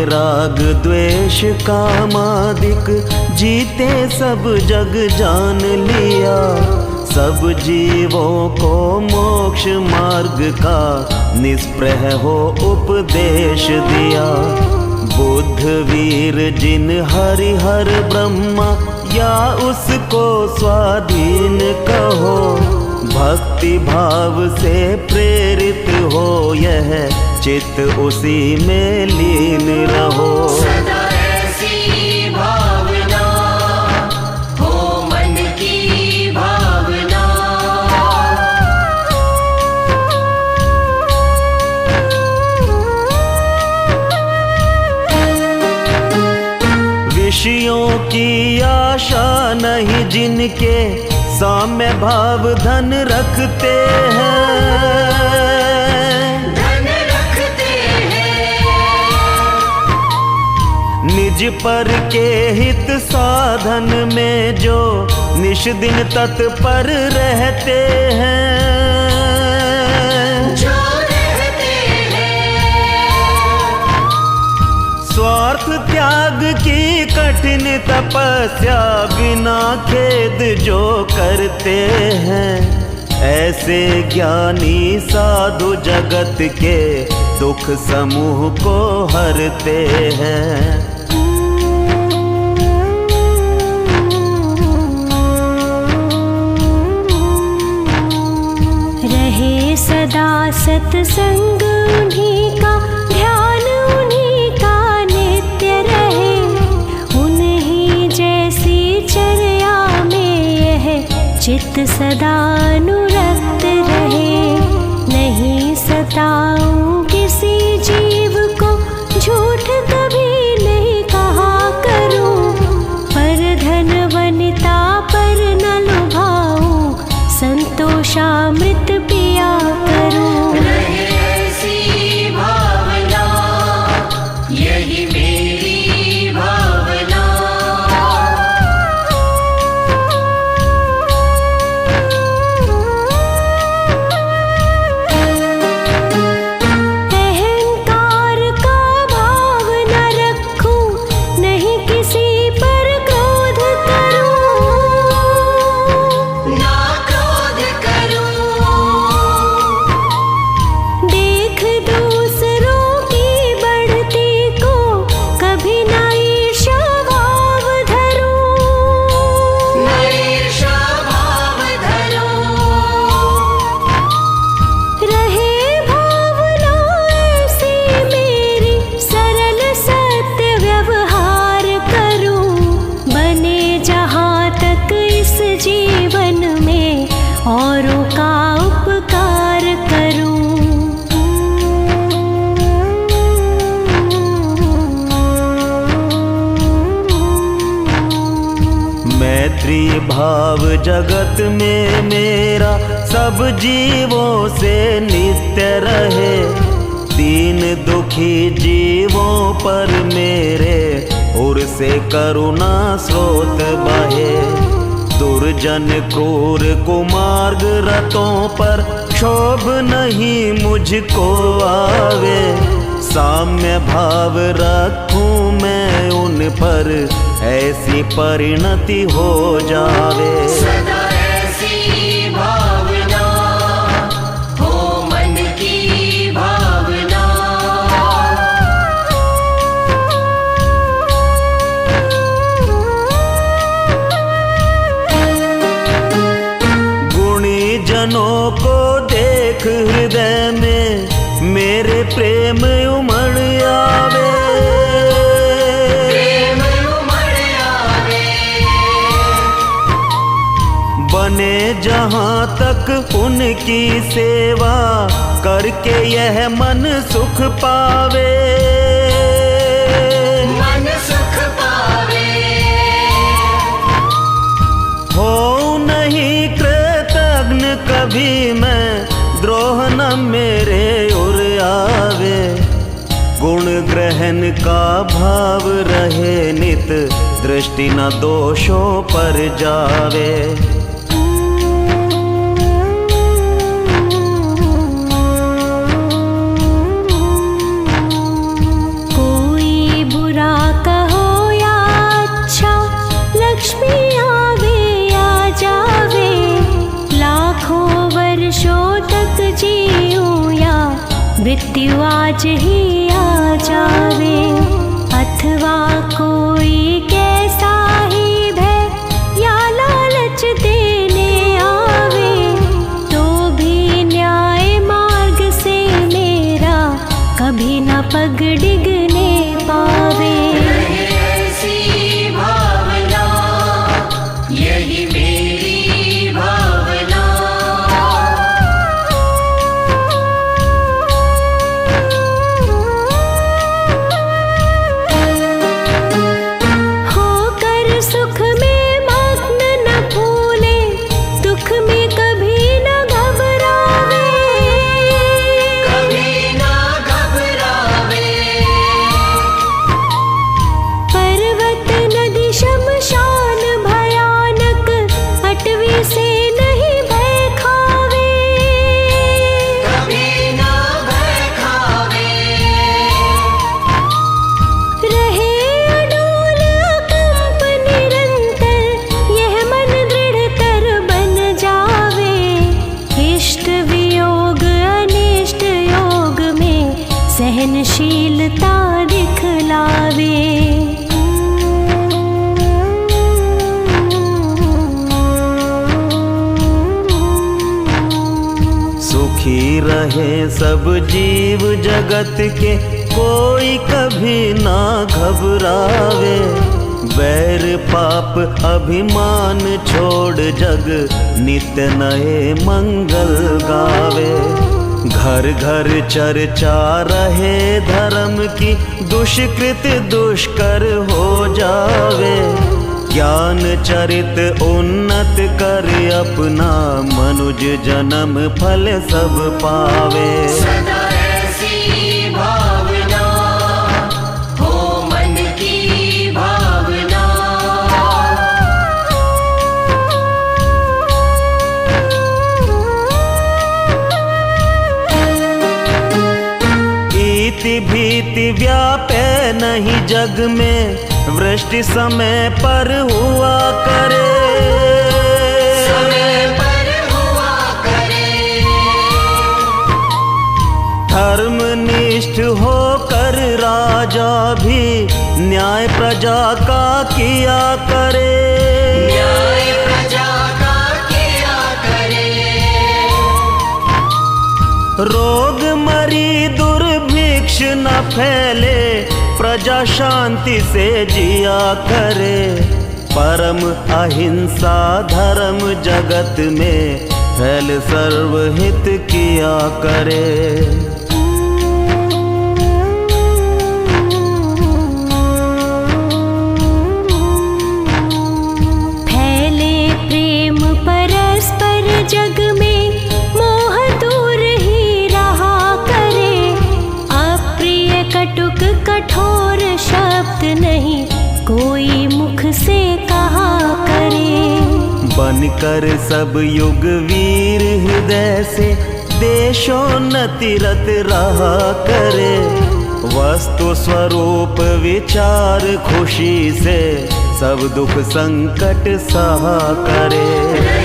राग द्वेष कामादिक जीते सब जग जान लिया। सब जीवों को मोक्ष मार्ग का निष्प्रह हो उपदेश दिया। बुद्ध वीर जिन हरिहर ब्रह्मा या उसको स्वाधीन कहो। भक्ति भाव से प्रेरित हो यह चित्त उसी में लीन रहो। सदा ऐसी भावना हो मन की भावना। विषयों की आशा नहीं जिनके साम्य भाव धन रखते हैं। धन रखते हैं। निज पर के हित साधन में जो निश दिन तत्पर रहते हैं। जो रहते हैं। स्वार्थ त्याग की कठिन तपस्या बिना खेद जो करते हैं। ऐसे ज्ञानी साधु जगत के दुख समूह को हरते हैं। रहे सदा सत्संग उन्हीं का, ध्यान उन्हीं का नित्य रहे। उन्हीं जैसी चर्या में यह चित्त सदा अनुरक्त रहे। नहीं सताऊं किसी जीव को, झूठ कभी नहीं कहा करूं। पर धन वनिता पर न लुभाऊं, संतोषामृत पिया करूं। रहे ऐसी भावना यही मेरी भावना। अहंकार का भाव न रखूं, नहीं किसी पर क्रोध करूं। ना क्रोध करूं। देख दूसरों की बढ़ती को कभी न ईर्ष्या भाव धरूं। ना ईर्ष्या भाव धरूं। रहे भावना ऐसी मेरी, सरल सत्य व्यवहार करूं। बने जहाँ तक इस जीवन में औरों का उपकार करूं। मैत्री भाव जगत में मेरा सब जीवों से नित्य रहे। दीन दुखी जीवों पर मेरे उर से करुणा स्रोत बहे। दुर्जन क्रूर कुमार्ग रतों पर क्षोभ नहीं मुझको आवे। साम्य भाव रखूं मैं उन पर, ऐसी परिणति हो जावे। सदा ऐसी भावना हो मन की भावना। गुणी जनों को देख हृदय में मेरे प्रेम उमड़ आवे। प्रेम उमड़ आवे। बने जहाँ तक उनकी सेवा करके यह मन सुख पावे। मन सुख पावे। हो नहीं कृतज्ञ कभी मैं, द्रोह न मेरे उर आवे। गुण ग्रहण का भाव रहे नित, दृष्टि न दोषों पर जावे। कोई मृत्यु आज ही आ जावे, अथवा कोई कैसा ही भय या लालच देने आवे, तो भी न्याय मार्ग से मेरा कभी न पग डिगने पावे। ऐसी भावना यही मेरी भावना। होकर सुख में मग्न न भूले, दुख में कभी न घबरावे, कभी ना घबरावे। पर्वत नदी शमशान भयानक, अटवी से नहीं भय खावे, कभी ना भय खावे। रहे अडोल अकंप निरंतर, यह मन दृढ़तर बन जावे, इष्ट वियोग अनिष्ट योग में सहनशीलता दिखलावे। सुखी रहे सब जीव जगत के, कोई कभी ना घबरावे, बैर पाप अभिमान छोड़ जग नित्य नए मंगल गावे। घर घर चर्चा रहे धर्म की, दुष्कृत दुष्कर हो जावे, ज्ञान चरित उन्नत कर अपना, मनुज जन्म फल सब पावे। सदा ऐसी भावना हो मन की भावना। इति भीति व्यापे नहीं जग में, वृष्टि समय पर हुआ करे, समय पर हुआ करे। धर्मनिष्ठ होकर राजा भी न्याय प्रजा का किया करे। न्याय प्रजा का किया करे। रोग मरी दुर्भिक्ष न फैले, प्रजा शांति से जिया करे, परम अहिंसा धर्म जगत में फैल सर्वहित किया करे। फैले प्रेम परस्पर जग में, मोह दूर ही रहा करे, अप्रिय कटुक कठोर शब्द नहीं कोई मुख से कहा करे। बनकर सब युग वीर हृदय से, देशोन्नति रत रहा करे, वस्तु स्वरूप विचार खुशी से, सब दुख संकट सहा करे।